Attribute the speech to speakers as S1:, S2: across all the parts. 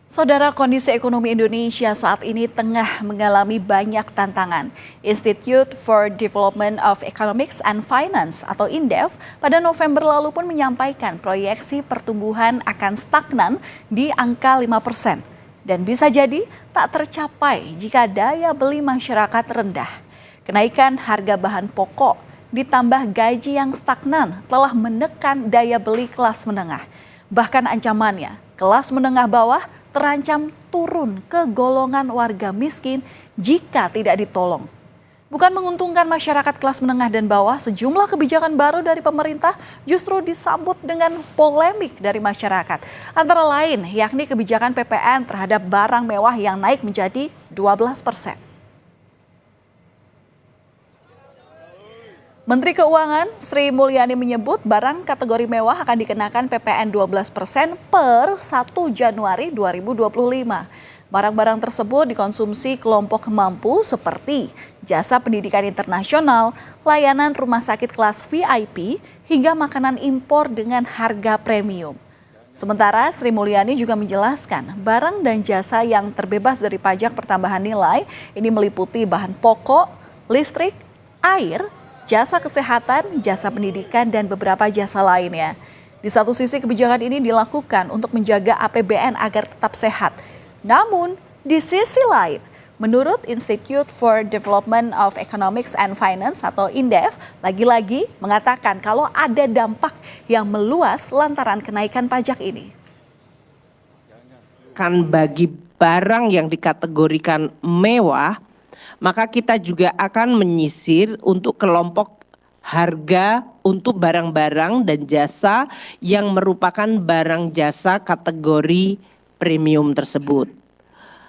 S1: Saudara, kondisi ekonomi Indonesia saat ini tengah mengalami banyak tantangan. Institute for Development of Economics and Finance atau INDEF pada November lalu pun menyampaikan proyeksi pertumbuhan akan stagnan di angka 5% dan bisa jadi tak tercapai jika daya beli masyarakat rendah. Kenaikan harga bahan pokok ditambah gaji yang stagnan telah menekan daya beli kelas menengah. Bahkan ancamannya, kelas menengah bawah terancam turun ke golongan warga miskin jika tidak ditolong. Bukan menguntungkan masyarakat kelas menengah dan bawah, sejumlah kebijakan baru dari pemerintah justru disambut dengan polemik dari masyarakat. Antara lain yakni kebijakan PPN terhadap barang mewah yang naik menjadi 12%. Menteri Keuangan Sri Mulyani menyebut barang kategori mewah akan dikenakan PPN 12% per 1 Januari 2025. Barang-barang tersebut dikonsumsi kelompok mampu seperti jasa pendidikan internasional, layanan rumah sakit kelas VIP, hingga makanan impor dengan harga premium. Sementara Sri Mulyani juga menjelaskan barang dan jasa yang terbebas dari pajak pertambahan nilai ini meliputi bahan pokok, listrik, air, jasa kesehatan, jasa pendidikan, dan beberapa jasa lainnya. Di satu sisi kebijakan ini dilakukan untuk menjaga APBN agar tetap sehat. Namun di sisi lain, menurut Institute for Development of Economics and Finance atau INDEF, lagi-lagi mengatakan kalau ada dampak yang meluas lantaran kenaikan pajak ini.
S2: Kan bagi barang yang dikategorikan mewah, maka kita juga akan menyisir untuk kelompok harga untuk barang-barang dan jasa yang merupakan barang jasa kategori premium tersebut.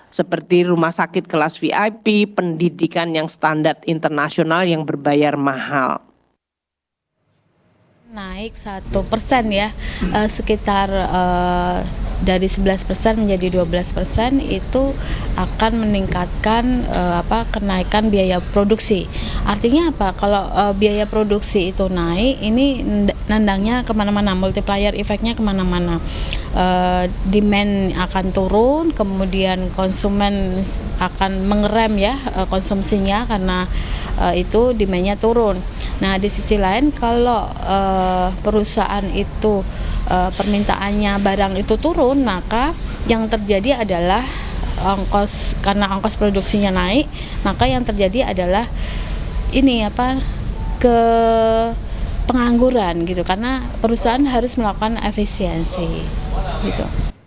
S2: Seperti rumah sakit kelas VIP, pendidikan yang standar internasional yang berbayar mahal.
S3: Naik 1% ya, sekitar dari 11% menjadi 12% itu akan meningkatkan kenaikan biaya produksi. Artinya apa? Kalau biaya produksi itu naik, ini nendangnya kemana-mana, multiplier efeknya kemana-mana. Demand akan turun, kemudian konsumen akan mengerem ya konsumsinya karena itu demandnya turun. Nah di sisi lain kalau perusahaan itu permintaannya barang itu turun, maka yang terjadi adalah karena ongkos produksinya naik, maka yang terjadi adalah pengangguran gitu, karena perusahaan harus melakukan efisiensi gitu.